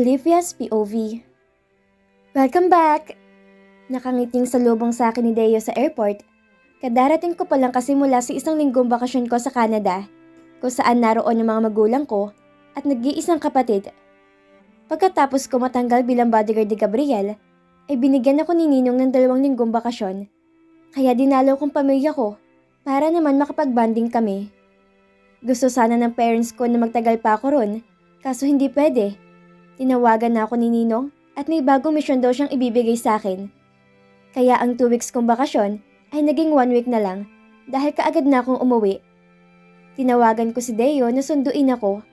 Olivia's POV. Welcome back! Nakangiting salubong sa akin ni Deo sa airport. Kadarating ko pa lang kasi mula sa isang linggong bakasyon ko sa Canada, kung saan naroon yung mga magulang ko at nag-iisang kapatid. Pagkatapos ko matanggal bilang bodyguard ni Gabriel, ay binigyan ako ni Ninong ng 2 linggong bakasyon. Kaya dinalaw kong pamilya ko para naman makapag-bonding kami. Gusto sana ng parents ko na magtagal pa ako ron, kaso hindi pwede. Tinawagan na ako ni Ninong at may bagong misyon daw siyang ibibigay sa akin. Kaya ang 2 weeks kong bakasyon ay naging 1 week na lang dahil kaagad na akong umuwi. Tinawagan ko si Deo na sunduin ako,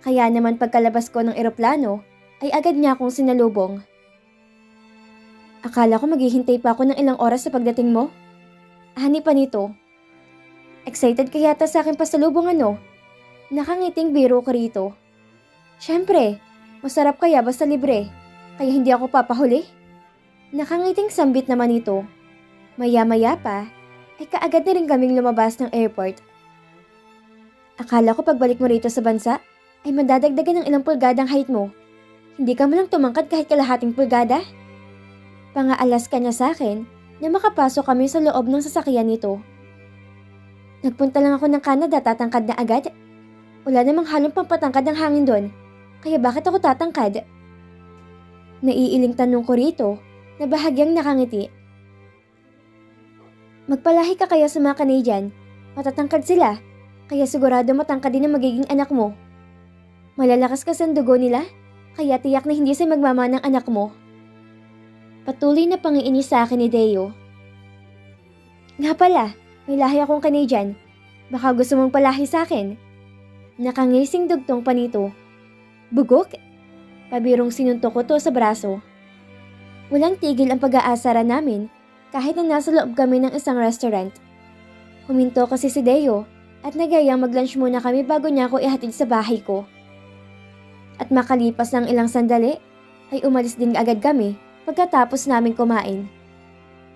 kaya naman pagkalabas ko ng eroplano ay agad niya akong sinalubong. Akala ko maghihintay pa ako ng ilang oras sa pagdating mo. Hani pa nito. Excited ka yata sa akin pasalubong ano? Nakangiting biro ko rito. Siyempre, masarap kaya basta libre, kaya hindi ako papahuli? Nakangiting sambit naman ito. Maya-maya pa, ay kaagad na rin kaming lumabas ng airport. Akala ko pagbalik mo rito sa bansa, ay madadagdagan ng ilang pulgadang height mo. Hindi ka man lang tumangkad kahit kalahating pulgada? Pangaalas ka niya sa akin na makapasok kami sa loob ng sasakyan nito. Nagpunta lang ako ng Canada, tatangkad na agad? Wala namang halong pampatangkad ng hangin doon. Kaya bakit ako tatangkad? Naiiling tanong ko rito na bahagyang nakangiti. Magpalahi ka kaya sa mga Canadian. Matatangkad sila, kaya sigurado matangkad din ang magiging anak mo. Malalakas ka sa dugo nila, kaya tiyak na hindi sa'y magmama ng anak mo. Patuloy na pangiinis sa akin ni Deo. Nga pala, may lahi akong Canadian. Baka gusto mong palahi sa akin. Nakangising dugtong pa nito. Bugok? Pabirong sinuntok ko to sa braso. Walang tigil ang pag-aasara namin kahit na nasa loob kami ng isang restaurant. Huminto kasi si Deo at nagayang mag-lunch muna kami bago niya ako ihatid sa bahay ko. At makalipas ng ilang sandali ay umalis din agad kami pagkatapos namin kumain.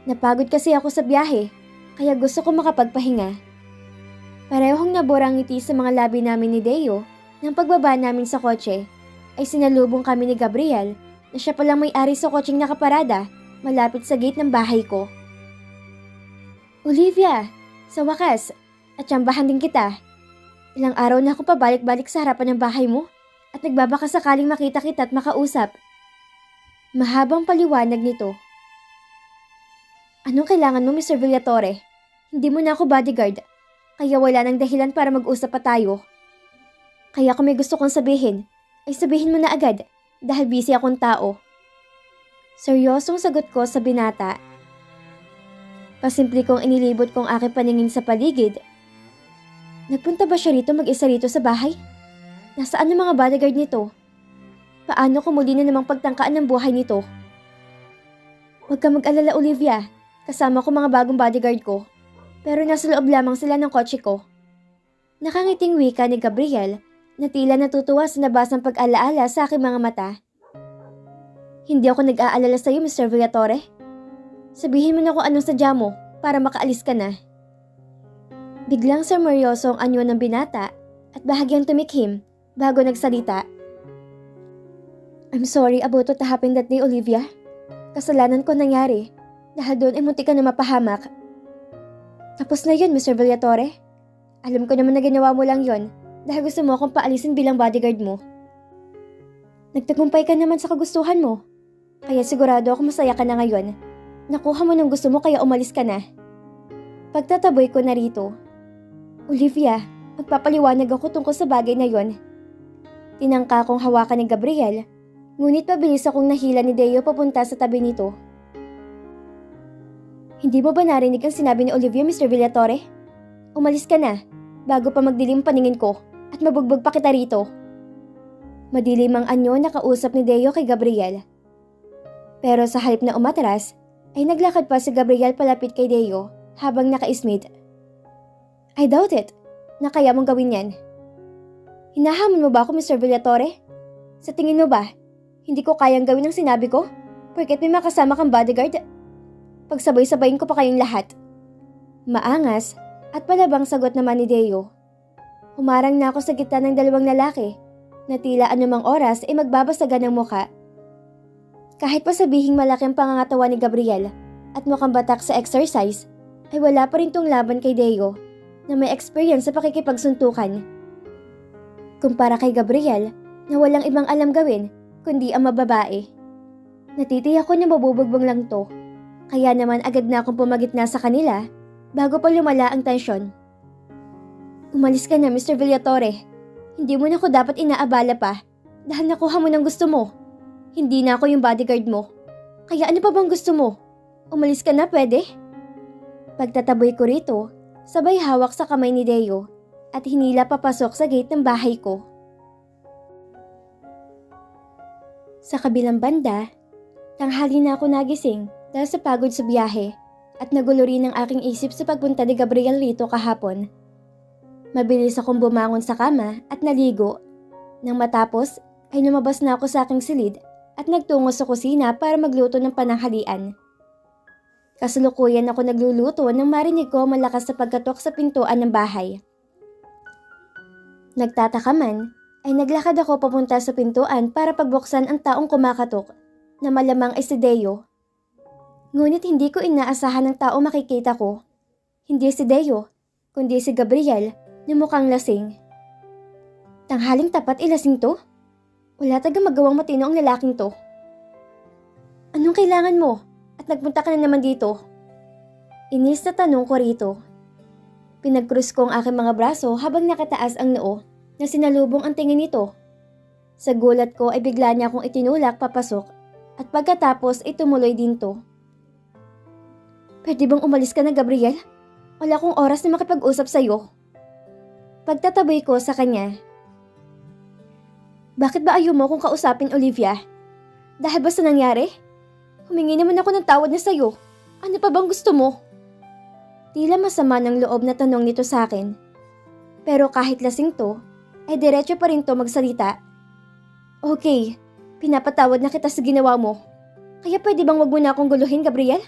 Napagod kasi ako sa biyahe kaya gusto ko makapagpahinga. Parehong naborang ngiti sa mga labi namin ni Deo. Nang pagbaba namin sa kotse, ay sinalubong kami ni Gabriel na siya palang may-ari sa kotseng nakaparada malapit sa gate ng bahay ko. Olivia, sa wakas, at tsambahan din kita. Ilang araw na ako pabalik-balik sa harapan ng bahay mo at nagbabaka sakaling makita kita at makausap. Mahabang paliwanag nito. Anong kailangan mo, Mr. Villatore? Hindi mo na ako bodyguard, kaya wala nang dahilan para mag-usap pa tayo. Kaya kung may gusto kong sabihin, ay sabihin mo na agad dahil busy akong tao. Seryosong sagot ko sa binata. Pasimple kong inilibot kong aking paningin sa paligid. Nagpunta ba siya rito mag-isa rito sa bahay? Nasaan ang mga bodyguard nito? Paano ko muli na namang pagtangkaan ng buhay nito? Huwag ka mag-alala, Olivia. Kasama ko mga bagong bodyguard ko. Pero nasa loob lamang sila ng kotse ko. Nakangiting wika ni Gabriel na tila natutuwa sa nabasang pag-alaala sa aking mga mata. Hindi ako nag-aalala sa iyo, Mr. Villatore. Sabihin mo na kung anong sadya mo para makaalis ka na. Biglang sermoryoso ang anyo ng binata at bahagyang tumikhim bago nagsalita. I'm sorry about what happened that day, Olivia. Kasalanan ko nangyari dahil doon ay muntik ka na mapahamak. Tapos na yun, Mr. Villatore. Alam ko naman na ginawa mo lang yon dahil gusto mo akong paalisin bilang bodyguard mo. Nagtagumpay ka naman sa kagustuhan mo. Kaya sigurado ako masaya ka na ngayon. Nakuha mo ng gusto mo kaya umalis ka na. Pagtataboy ko na rito. Olivia, magpapaliwanag ako tungkol sa bagay na yon. Tinangka kong hawakan ni Gabriel, ngunit pabilis akong nahila ni Deo papunta sa tabi nito. Hindi mo ba narinig ang sinabi ni Olivia, Mr. Villatore? Umalis ka na, bago pa magdilim paningin ko at mabugbog pa kita rito. Madilim ang anyo na kausap ni Deo kay Gabriel. Pero sa halip na umatras, ay naglakad pa si Gabriel palapit kay Deo habang nakaismid. I doubt it, na kaya mong gawin yan. Hinahamon mo ba ako, Mr. Villatore? Sa tingin mo ba, hindi ko kayang gawin ang sinabi ko? Porket may makasama kang bodyguard? Pagsabay-sabayin ko pa kayong lahat. Maangas at palabang sagot naman ni Deo. Humarang na ako sa gitna ng 2 lalaki na tila anumang oras ay magbabasagan ng muka. Kahit pa sabihing malaki ang pangangatawan ni Gabriel at mukhang batak sa exercise, ay wala pa rin tong laban kay Deo na may experience sa pakikipagsuntukan. Kumpara kay Gabriel na walang ibang alam gawin kundi ang mababae. Natitiyak ko na mabubugbong lang to, kaya naman agad na akong pumagitna sa kanila bago pa lumala ang tensyon. Umalis ka na, Mr. Villatore. Hindi mo na ako dapat inaabala pa dahil nakuha mo ng gusto mo. Hindi na ako yung bodyguard mo. Kaya ano pa bang gusto mo? Umalis ka na, pwede? Pagtataboy ko rito, sabay hawak sa kamay ni Deo at hinila papasok sa gate ng bahay ko. Sa kabilang banda, tanghali na ako nagising dahil sa pagod sa biyahe at nagulo rin ang aking isip sa pagpunta ni Gabriel rito kahapon. Mabilis akong bumangon sa kama at naligo. Nang matapos ay lumabas na ako sa aking silid at nagtungo sa kusina para magluto ng pananghalian. Kasalukuyan ako nagluluto nang marinig ko malakas na pagkatok sa pintuan ng bahay. Nagtataka man ay naglakad ako papunta sa pintuan para pagbuksan ang taong kumakatok na malamang ay si Deo. Ngunit hindi ko inaasahan ng tao makikita ko. Hindi si Deo, kundi si Gabriel na mukhang lasing. Tanghaling tapat ilasing to? Wala tagang magawang matino ang lalaking to. Anong kailangan mo? At nagpunta ka na naman dito? Inis na tanong ko rito. Pinagkrus ko ang aking mga braso habang nakataas ang noo na sinalubong ang tingin nito. Sa gulat ko ay bigla niya akong itinulak papasok at pagkatapos ay tumuloy din to. Pwede bang umalis ka na, Gabriel? Wala akong oras na makipag-usap sa'yo. Pagtataboy ko sa kanya. Bakit ba ayaw mo kong kausapin, Olivia? Dahil ba sa nangyari? Humingi naman ako ng tawad na sa'yo. Ano pa bang gusto mo? Tila masama ng loob na tanong nito sa akin. Pero kahit lasing to, ay diretso pa rin to magsalita. Okay, pinapatawad na kita sa ginawa mo. Kaya pwede bang wag mo na akong guluhin, Gabriel?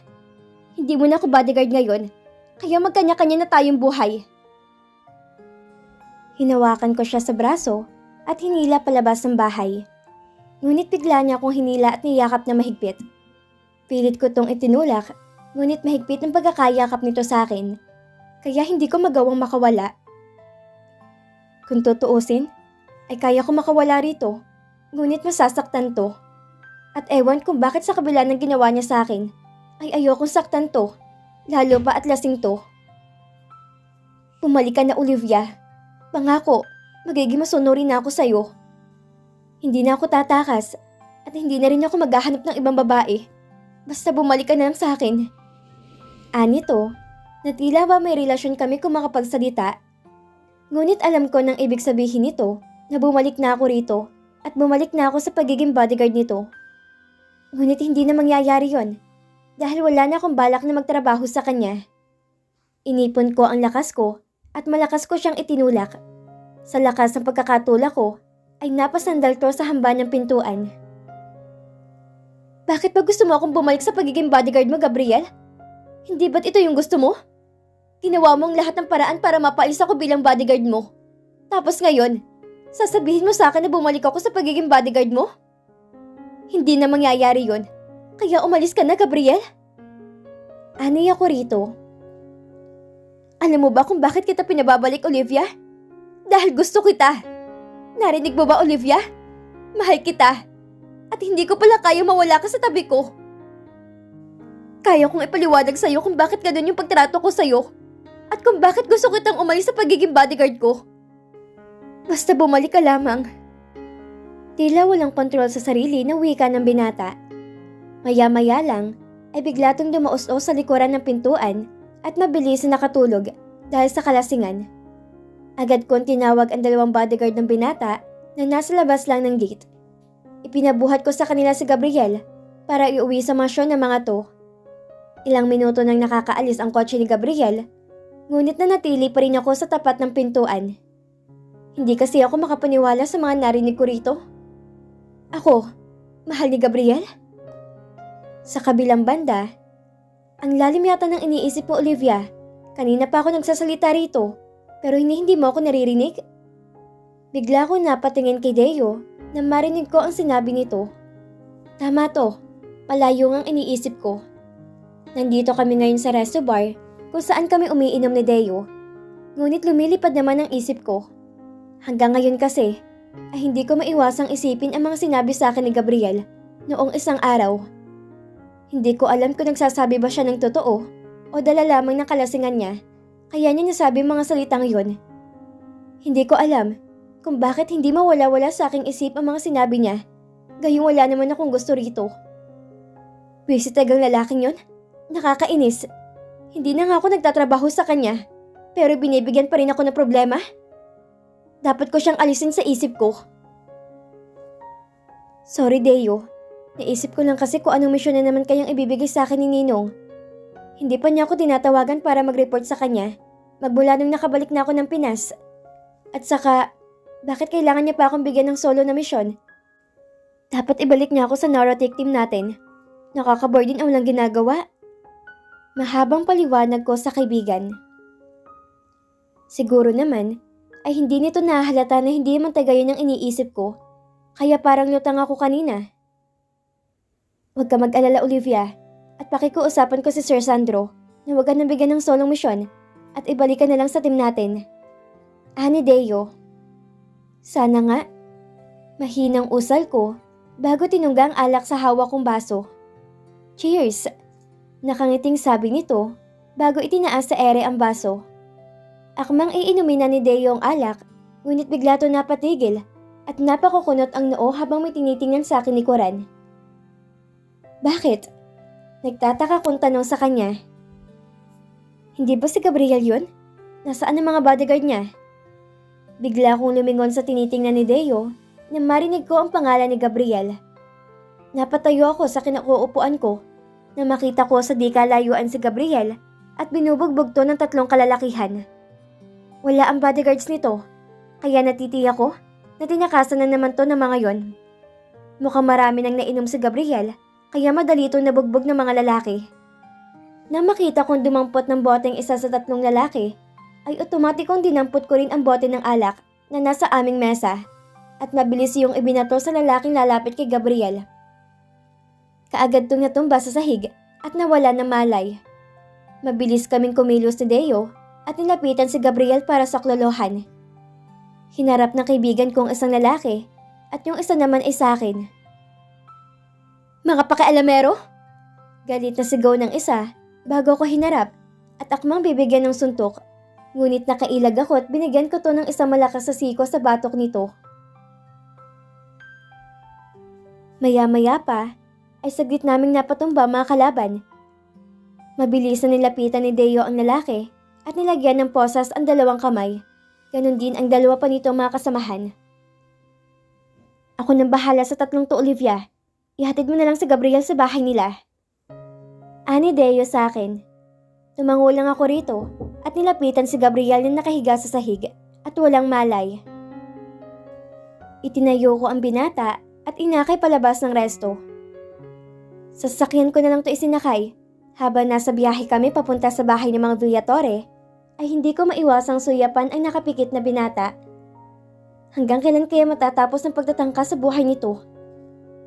Hindi mo na ako bodyguard ngayon. Kaya magkanya-kanya na tayong buhay. Hinawakan ko siya sa braso at hinila palabas ng bahay. Ngunit bigla niya akong hinila at niyakap na mahigpit. Pilit ko tong itinulak, ngunit mahigpit ang pagkakayakap nito sa akin. Kaya hindi ko magawang makawala. Kung tutuusin, ay kaya ko makawala rito. Ngunit masasaktan to. At ewan kung bakit sa kabila ng ginawa niya sa akin, ay ayokong saktan to, lalo pa at lasing to. Bumalik ka na, Olivia. Pangako, magiging masunurin na ako sa'yo. Hindi na ako tatakas at hindi na rin ako maghahanap ng ibang babae. Basta bumalik ka na lang sa akin. Anito, na tila ba may relasyon kami kung makapagsalita. Ngunit alam ko nang ibig sabihin nito na bumalik na ako rito at bumalik na ako sa pagiging bodyguard nito. Ngunit hindi na mangyayari yon dahil wala na akong balak na magtrabaho sa kanya. Inipon ko ang lakas ko at malakas ko siyang itinulak. Sa lakas ng pagkakatulak ko ay napasandal to sa hamba ng pintuan. Bakit ba gusto mo akong bumalik sa pagiging bodyguard mo, Gabriel? Hindi ba't ito yung gusto mo? Ginawa mo ang lahat ng paraan para mapaalis ako bilang bodyguard mo. Tapos ngayon, sasabihin mo sa akin na bumalik ako sa pagiging bodyguard mo? Hindi na mangyayari yon. Kaya umalis ka na, Gabriel? Anay ako rito. Alam mo ba kung bakit kita pinababalik, Olivia? Dahil gusto kita. Narinig mo ba, Olivia? Mahal kita. At hindi ko pala kaya mawala ka sa tabi ko. Kaya kong ipaliwanag sa'yo kung bakit ganun yung pagtrato ko sa'yo. At kung bakit gusto kitang umalis sa pagiging bodyguard ko. Basta bumalik ka lamang. Tila walang kontrol sa sarili na wika ng binata. Maya-maya lang ay bigla tong dumaos-os sa likuran ng pintuan at mabilis na nakatulog dahil sa kalasingan. Agad kong tinawag ang dalawang bodyguard ng binata na nasa labas lang ng gate. Ipinabuhat ko sa kanila si Gabriel para iuwi sa mansyon ng mga to. Ilang minuto nang nakakaalis ang kotse ni Gabriel, ngunit nanatili pa rin ako sa tapat ng pintuan. Hindi kasi ako makapaniwala sa mga narinig ko rito. Ako, mahal ni Gabriel? Sa kabilang banda, ang lalim yata ng iniisip mo, Olivia. Kanina pa ako nagsasalita rito, pero hindi mo ako naririnig. Bigla ko napatingin kay Deo na marinig ko ang sinabi nito. Tama to, palayo ngang iniisip ko. Nandito kami ngayon sa resto bar kung saan kami umiinom ni Deo. Ngunit lumilipad naman ang isip ko. Hanggang ngayon kasi ay hindi ko maiwasang isipin ang mga sinabi sa akin ni Gabriel noong isang araw. Hindi ko alam kung nagsasabi ba siya ng totoo o dala lamang ng kalasingan niya kaya niya nasabi mga salitang yon. Hindi ko alam kung bakit hindi mawala-wala sa aking isip ang mga sinabi niya. Gayong wala naman akong gusto rito. Wisit tagang lalaking yon? Nakakainis. Hindi na nga ako nagtatrabaho sa kanya pero binibigyan pa rin ako ng problema. Dapat ko siyang alisin sa isip ko. Sorry Deo. Naisip ko lang kasi kung anong misyon na naman kayang ibibigay sa akin ni Ninong. Hindi pa niya ako tinatawagan para mag-report sa kanya. Magmula nung nakabalik na ako ng Pinas. At saka, bakit kailangan niya pa akong bigyan ng solo na misyon? Dapat ibalik niya ako sa Neurotic team natin. Nakakabore din ang walang ginagawa. Mahabang paliwanag ko sa kaibigan. Siguro naman, ay hindi nito nahalata na hindi man tagayon ang iniisip ko. Kaya parang lutang ako kanina. Huwag ka mag-alala Olivia at pakikiusapan ko si Sir Sandro na huwag ka nang bigyan ng solong misyon at ibalik ka na lang sa team natin. Ani Deo. Sana nga. Mahinang usal ko bago tinungga ang alak sa hawak kong baso. Cheers! Nakangiting sabi nito bago itinaas sa ere ang baso. Akmang iinumin na ni Deo ang alak ngunit bigla to napatigil at napakukunot ang noo habang may tinitingnan sa akin ni Coran. Bakit? Nagtataka kong tanong sa kanya. Hindi ba si Gabriel yun? Nasaan ang mga bodyguard niya? Bigla akong lumingon sa tinitingnan ni Deo na marinig ko ang pangalan ni Gabriel. Napatayo ako sa kinakuupuan ko na makita ko sa di kalayuan si Gabriel at binubugbog to ng 3 kalalakihan. Wala ang bodyguards nito, kaya natitiyak ko na tinakasan na naman to ng mga yon. Mukhang marami nang nainom si Gabriel, kaya madali itong nabugbog ng mga lalaki. Nang makita kong dumampot ng boteng isa sa 3 lalaki, ay otomatikong dinampot ko rin ang bote ng alak na nasa aming mesa at mabilis yung ibinato sa lalaking lalapit kay Gabriel. Kaagad itong natumba sa sahig at nawala ng malay. Mabilis kaming kumilos ni Deo at nilapitan si Gabriel para saklolohan. Hinarap ng kaibigan kong isang lalaki at yung isa naman ay sa akin. Mga pakialamero? Galit na sigaw ng isa bago ko hinarap at akmang bibigyan ng suntok. Ngunit nakailag ako at binigyan ko to ng isang malakas sa siko sa batok nito. Maya-maya pa ay saglit naming napatumba mga kalaban. Mabilis na nilapitan ni Deo ang lalaki at nilagyan ng posas ang 2 kamay. Ganon din ang 2 pa nitong mga kasamahan. Ako nang bahala sa 3 to Olivia. Ihatid mo na lang si Gabriel sa bahay nila. Ani Deo sa akin. Tumango lang ako rito at nilapitan si Gabriel na nakahiga sa sahig at walang malay. Itinayo ko ang binata at inakay palabas ng resto. Sa sasakyan ko na lang to isinakay. Habang nasa biyahe kami papunta sa bahay ng mga Villatore, ay hindi ko maiwasang suyapan ang nakapikit na binata. Hanggang kailan kaya matatapos ang pagtatangka sa buhay nito?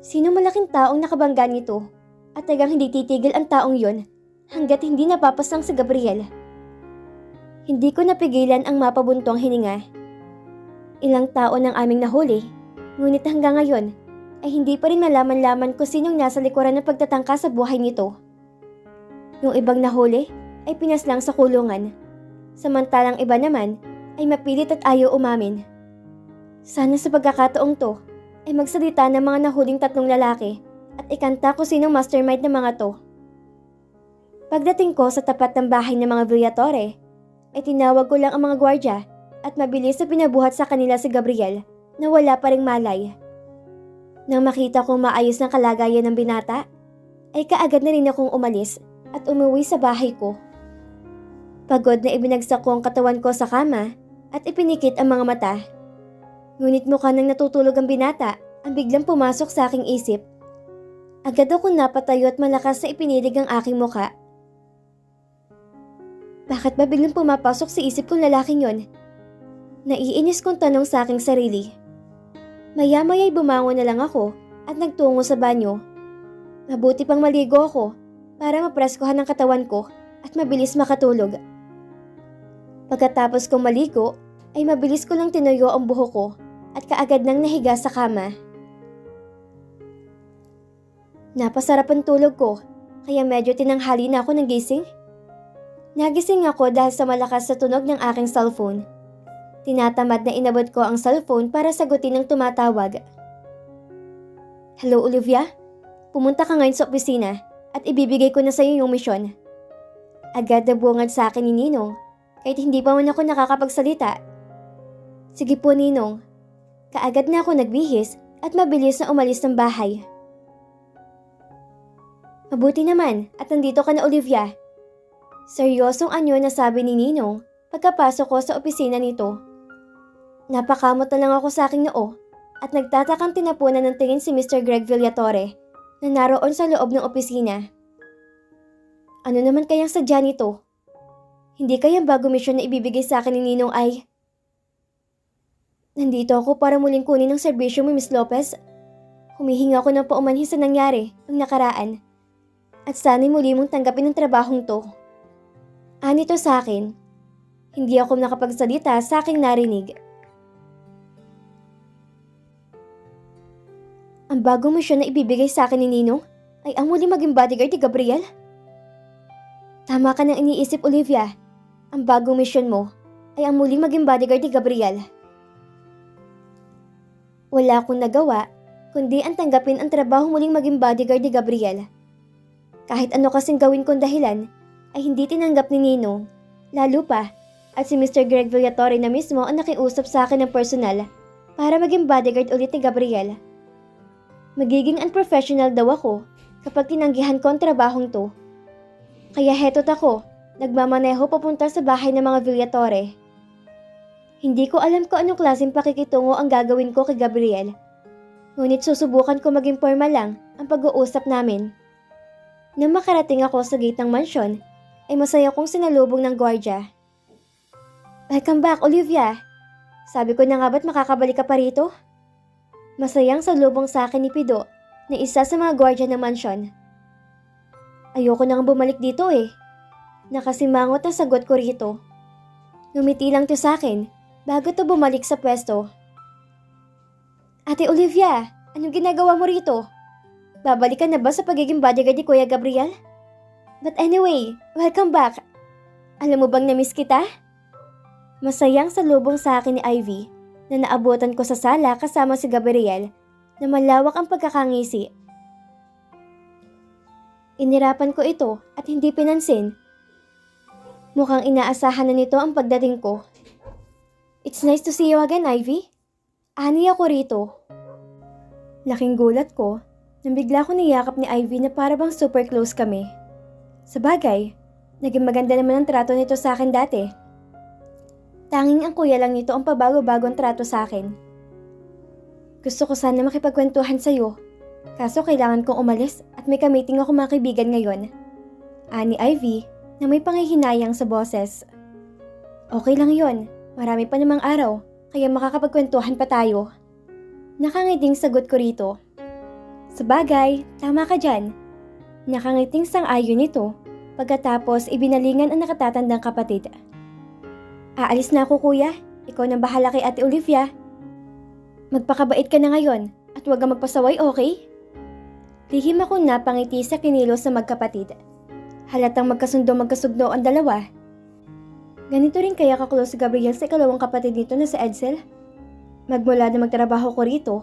Sino malaking taong nakabangga nito? At tagang hindi titigil ang taong yon hanggat hindi napapasang si Gabriel. Hindi ko napigilan ang mapabuntong hininga. Ilang taon ang aming nahuli, ngunit hanggang ngayon ay hindi pa rin malaman-laman kung sinong nasa likuran ng pagtatangka sa buhay nito. Yung ibang nahuli ay pinaslang sa kulungan, samantalang iba naman ay mapilit at ayaw umamin. Sana sa pagkakataong to ay magsalita ng mga nahuling 3 lalaki at ikanta kung sinong mastermind ng mga to. Pagdating ko sa tapat ng bahay ng mga Villatore, ay tinawag ko lang ang mga gwardya at mabilis na pinabuhat sa kanila si Gabriel na wala pa ring malay. Nang makita kong maayos ng kalagayan ng binata, ay kaagad na rin akong umalis at umuwi sa bahay ko. Pagod na ibinagsak ko ang katawan ko sa kama at ipinikit ang mga mata. Ngunit mukha nang natutulog ang binata ang biglang pumasok sa aking isip. Agad akong napatayo at malakas na ipinilig ang aking mukha. Bakit ba biglang pumapasok sa isip kong lalaking yon? Naiinis kong tanong sa aking sarili. Maya-maya'y bumangon na lang ako at nagtungo sa banyo. Mabuti pang maligo ako para mapreskuhan ang katawan ko at mabilis makatulog. Pagkatapos kong maligo, ay mabilis ko lang tinuyo ang buhok ko at kaagad nang nahiga sa kama. Napasarap ang tulog ko, kaya medyo tinanghali na ako ng gising. Nagising ako dahil sa malakas na tunog ng aking cellphone. Tinatamad na inabot ko ang cellphone para sagutin ang tumatawag. Hello Olivia? Pumunta ka ngayon sa opisina at ibibigay ko na sa iyo yung misyon. Agad na bungad sa akin ni Ninong kahit hindi pa man ako nakakapagsalita. Sige po Ninong. Kaagad na ako nagbihis at mabilis na umalis ng bahay. Mabuti naman at nandito ka na Olivia. Seryosong anyo na sabi ni Ninong pagkapasok ko sa opisina nito. Napakamot na lang ako sa aking noo at nagtatakang tinapunan ng tingin si Mr. Greg Villatore na naroon sa loob ng opisina. Ano naman kayang sadya nito? Hindi kayang bago misyon na ibibigay sa akin ni Ninong ay... Nandito ako para muling kunin ang serbisyo mo, Miss Lopez. Humihinga ako ng paumanhin sa nangyari ng nakaraan. At sana'y muli mong tanggapin ang trabahong to. Anito sa akin, hindi ako nakapagsalita sa aking narinig. Ang bagong misyon na ibibigay sa akin ni Ninong ay ang muli maging bodyguard ni Gabriel? Tama ka nang iniisip, Olivia. Ang bagong misyon mo ay ang muling maging bodyguard ni Gabriel. Wala akong nagawa kundi ang tanggapin ang trabaho muling maging bodyguard ni Gabriel. Kahit ano kasing gawin kong dahilan ay hindi tinanggap ni Ninong, lalo pa at si Mr. Greg Villatore na mismo ang nakiusap sa akin ng personal para maging bodyguard ulit ni Gabriel. Magiging unprofessional daw ako kapag tinanggihan ko ang trabahong to. Kaya heto't ako, nagmamaneho papunta sa bahay ng mga Villatore. Hindi ko alam kung anong klaseng pakikitungo ang gagawin ko kay Gabriel. Ngunit susubukan ko maging formal lang ang pag-uusap namin. Nang makarating ako sa gate ng mansyon, ay masaya kong sinalubong ng gwardya. Welcome back, Olivia. Sabi ko na nga ba't makakabalik ka pa rito? Masayang salubong sa akin ni Pido na isa sa mga gwardya ng mansyon. Ayoko nang bumalik dito eh. Nakasimangot ang sagot ko rito. Ngumiti lang to sa akin bago to bumalik sa pwesto. Ate Olivia, anong ginagawa mo rito? Babalik ka na ba sa pagiging bodyguard ni Kuya Gabriel? But anyway, welcome back. Alam mo bang na-miss kita? Masayang salubong sa akin ni Ivy na naabutan ko sa sala kasama si Gabriel na malawak ang pagkakangisi. Inirapan ko ito at hindi pinansin. Mukhang inaasahan na nito ang pagdating ko. It's nice to see you again, Ivy. Ani ako rito. Laking gulat ko nang bigla ko niyakap ni Ivy na para bang super close kami. Sabagay, naging maganda naman ang trato nito sa akin dati. Tanging ang kuya lang nito ang pabago-bago ang trato sa akin. Gusto ko sana makipagkwentuhan sa'yo, kaso kailangan kong umalis at may ka-meeting ako mga kaibigan ngayon. Ani Ivy na may panghihinayang sa boses. Okay lang yon, marami pa namang araw, kaya makakapagkwentuhan pa tayo. Nakangiting sagot ko rito. Sabagay, tama ka dyan. Nakangiting sang-ayon nito pagkatapos ibinalingan ang nakatatandang kapatid. Aalis na ako kuya, ikaw na bahala kay Ate Olivia. Magpakabait ka na ngayon at huwag kang magpasaway, okay? Lihim akong napangiti sa kinilos na magkapatid. Halatang magkasundo ang dalawa. Ganito rin kaya ka-close si Gabriel sa ikalawang kapatid nito na si Edsel? Magmula na magtrabaho ko rito,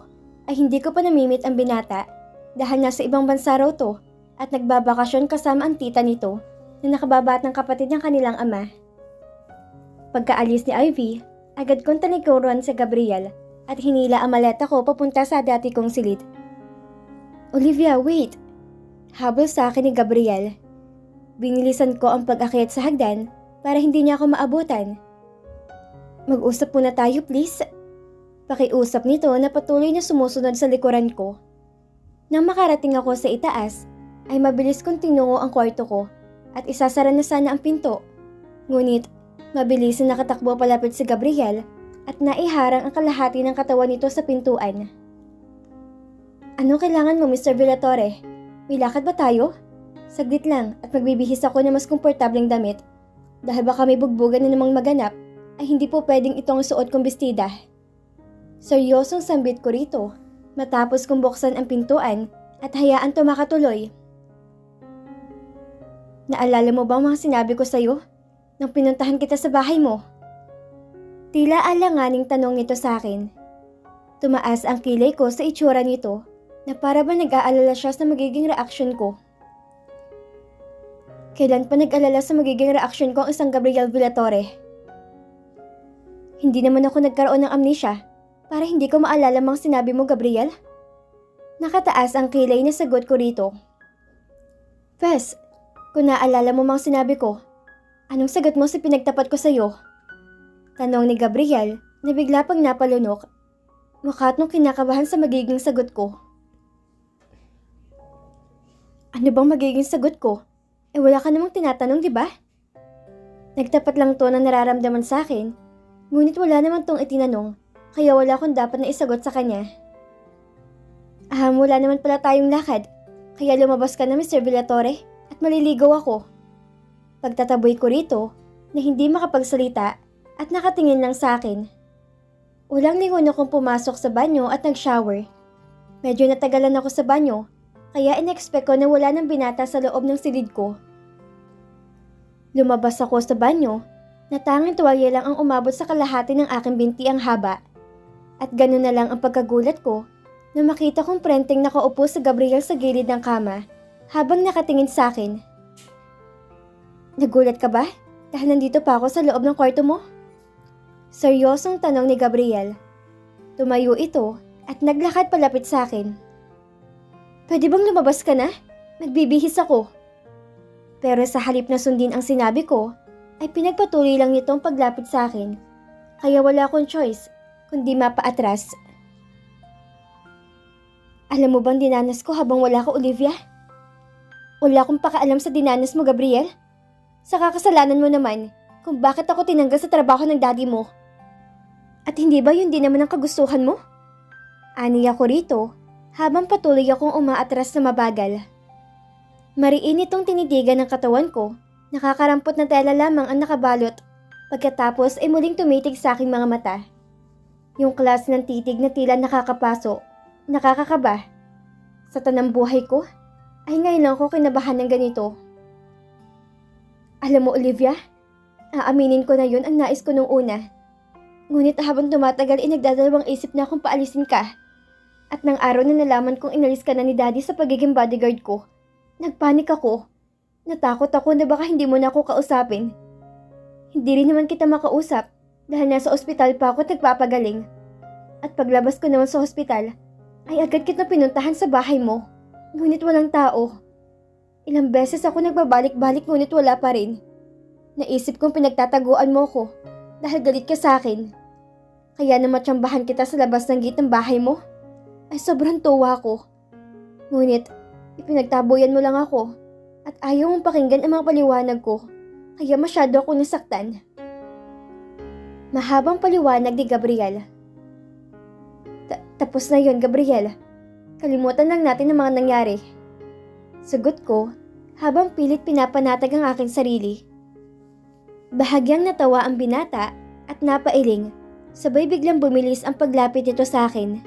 ay hindi ko pa namimit ang binata dahil nasa ibang bansa raw to at nagbabakasyon kasama ang tita nito na nakababat ng kapatid ng kanilang ama. Pagkaalis ni Ivy, agad kong tanikuran sa Gabriel at hinila ang maleta ko papunta sa dati kong silid. Olivia, wait! Habol sa akin ni Gabriel. Binilisan ko ang pag-akyat sa hagdan para hindi niya ako maabutan. Mag-usap muna tayo, please. Pakiusap nito na patuloy na sumusunod sa likuran ko. Nang makarating ako sa itaas, ay mabilis kong tinungo ang kwarto ko at isasara na sana ang pinto. Ngunit, mabilis na nakatakbo palapit si Gabriel at naiharang ang kalahati ng katawan nito sa pintuan. Anong kailangan mo, Mr. Villatore? May lakad ba tayo? Saglit lang at magbibihis ako ng mas komportableng damit. Dahil baka may bugbugan na namang maganap, ay hindi po pwedeng itong suot kong bestida. Seryosong sambit ko rito, matapos kong buksan ang pintuan at hayaan to makatuloy. Naalala mo ba ang mga sinabi ko sa'yo nang pinuntahan kita sa bahay mo? Tila alanganing tanong nito sa akin. Tumaas ang kilay ko sa itsura nito na para ba nag-aalala siya sa magiging reaksyon ko. Kailan pa nag-alala sa magiging reaksyon ko ang isang Gabriel Villatore? Hindi naman ako nagkaroon ng amnesia para hindi ko maalala mang sinabi mo, Gabriel. Nakataas ang kilay na sagot ko rito. Pes, kung naalala mo mang sinabi ko, anong sagot mo sa pinagtapat ko sa'yo? Tanong ni Gabriel na bigla pang napalunok. Mukha nung kinakabahan sa magiging sagot ko. Ano bang magiging sagot ko? Wala ka namang tinatanong, di ba? Nagtapat lang to na nararamdaman sa akin, ngunit wala naman tong itinanong, kaya wala akong dapat na isagot sa kanya. Wala naman pala tayong lakad, kaya lumabas ka na, Mr. Villatore, at maliligaw ako. Pagtataboy ko rito, na hindi makapagsalita at nakatingin lang sa akin. Walang lingon akong pumasok sa banyo at nag-shower. Medyo natagalan ako sa banyo, kaya in-expect ko na wala nang binata sa loob ng silid ko. Lumabas ako sa banyo, na tanging tuwalya lang ang umabot sa kalahati ng aking binti ang haba. At ganun na lang ang pagkagulat ko na makita kong prenteng nakaupo sa Gabriel sa gilid ng kama habang nakatingin sa akin. Nagulat ka ba dahil nandito pa ako sa loob ng kwarto mo? Seryosong tanong ni Gabriel. Tumayo ito at naglakad palapit sa akin. Pwede bang lumabas ka na? Nagbibihis ako. Pero sa halip na sundin ang sinabi ko, ay pinagpatuloy lang nitong paglapit sa akin. Kaya wala akong choice, kundi mapaatras. Alam mo bang dinanas ko habang wala ka, Olivia? Wala akong pakaalam sa dinanas mo, Gabriel. Sa kakasalanan mo naman, kung bakit ako tinanggal sa trabaho ng daddy mo. At hindi ba yun din naman ang kagustuhan mo? Aniya ko rito, habang patuloy akong umaatras na mabagal. Mariin itong tinitigan ng katawan ko, nakakarampot na tela lamang ang nakabalot, pagkatapos ay muling tumitig sa aking mga mata. Yung klase ng titig na tila nakakapaso, nakakakaba. Sa tanang buhay ko, ay ngayon lang ako kinabahan ng ganito. Alam mo, Olivia, aaminin ko na yun ang nais ko nung una. Ngunit habang tumatagal ay nagdadalawang isip na akong paalisin ka. At nang araw na nalaman kong inalis ka na ni Daddy sa pagiging bodyguard ko, nagpanik ako. Natakot ako na baka hindi mo na ako kausapin. Hindi rin naman kita makausap dahil nasa ospital pa ako at nagpapagaling. At paglabas ko naman sa ospital, ay agad kita pinuntahan sa bahay mo. Ngunit walang tao. Ilang beses ako nagbabalik-balik ngunit wala pa rin. Naisip kong pinagtataguan mo ko dahil galit ka sa akin. Kaya na matsambahan kita sa labas ng gate ng bahay mo. Ay sobrang tuwa ko. Ngunit, ipinagtaboyan mo lang ako at ayaw mong pakinggan ang mga paliwanag ko, kaya masyado ako nasaktan. Mahabang paliwanag ni Gabriel. Tapos na yon, Gabriel. Kalimutan lang natin ang mga nangyari. Sagot ko, habang pilit pinapanatag ang aking sarili. Bahagyang natawa ang binata at napailing, sabay biglang bumilis ang paglapit nito sa akin.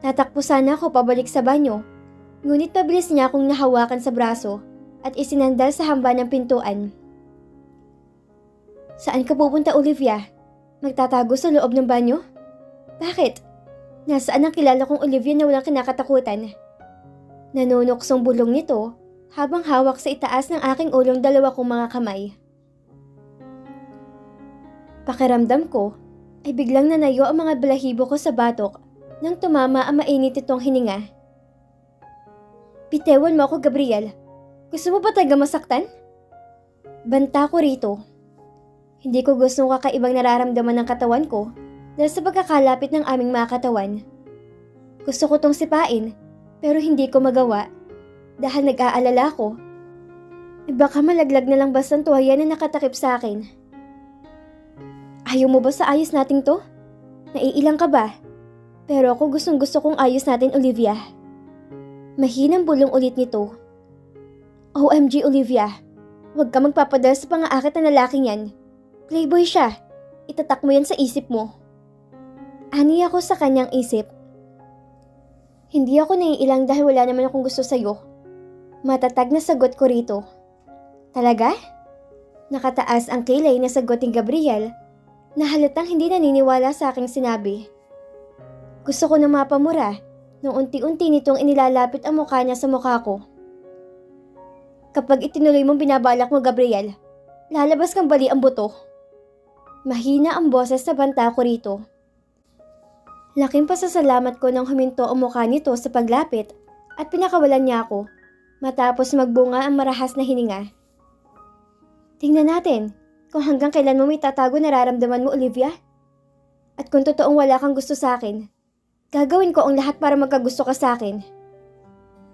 Tatakpo sana ako pabalik sa banyo, ngunit pabilis niya akong nahawakan sa braso at isinandal sa hamba ng pintuan. Saan ka pupunta, Olivia? Magtatago sa loob ng banyo? Bakit? Nasaan ang kilala kong Olivia na walang kinakatakutan? Nanunuksong bulong nito habang hawak sa itaas ng aking ulong dalawa kong mga kamay. Pakiramdam ko ay biglang nanayo ang mga balahibo ko sa batok nang tumama ang mainit itong hininga. Bitawan mo ako, Gabriel. Gusto mo ba talaga masaktan? Banta ko rito. Hindi ko gustong kakaibang nararamdaman ng katawan ko dahil sa pagkakalapit ng aming mga katawan. Gusto ko tong sipain pero hindi ko magawa dahil nag-aalala ko. Baka malaglag na lang basta ang tuwaya na nakatakip sa akin. Ayaw mo ba sa ayos nating to? Naiilang ka ba? Pero ako gustong-gusto kong ayos natin, Olivia. Mahinang bulong ulit nito. OMG, Olivia. Huwag ka magpapadala sa pangaakit na lalaking yan. Playboy siya. Itatak mo yan sa isip mo. Ani ako sa kanyang isip. Hindi ako naiilang dahil wala naman akong gusto sa'yo. Matatag na sagot ko rito. Talaga? Nakataas ang kilay na sagot ni Gabriel na halatang hindi naniniwala sa aking sinabi. Gusto ko na mapamura nung unti-unti nitong inilalapit ang mukha niya sa mukha ko. Kapag itinuloy mong binabalak mo, Gabriel, lalabas kang bali ang buto. Mahina ang boses sa banta ko rito. Laking pasasalamat ko nang huminto ang mukha nito sa paglapit at pinakawalan niya ako matapos magbunga ang marahas na hininga. Tingnan natin kung hanggang kailan mo may tatago nararamdaman mo, Olivia. At kung totoong wala kang gusto sa akin, gagawin ko ang lahat para magkagusto ka sa akin.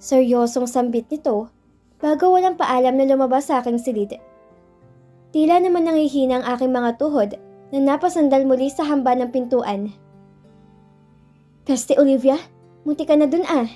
Seryosong sambit nito bago walang paalam na lumabas sa aking silid. Tila naman nangihina ang aking mga tuhod na napasandal muli sa hamba ng pintuan. Peste, Olivia, munti ka na dun ah.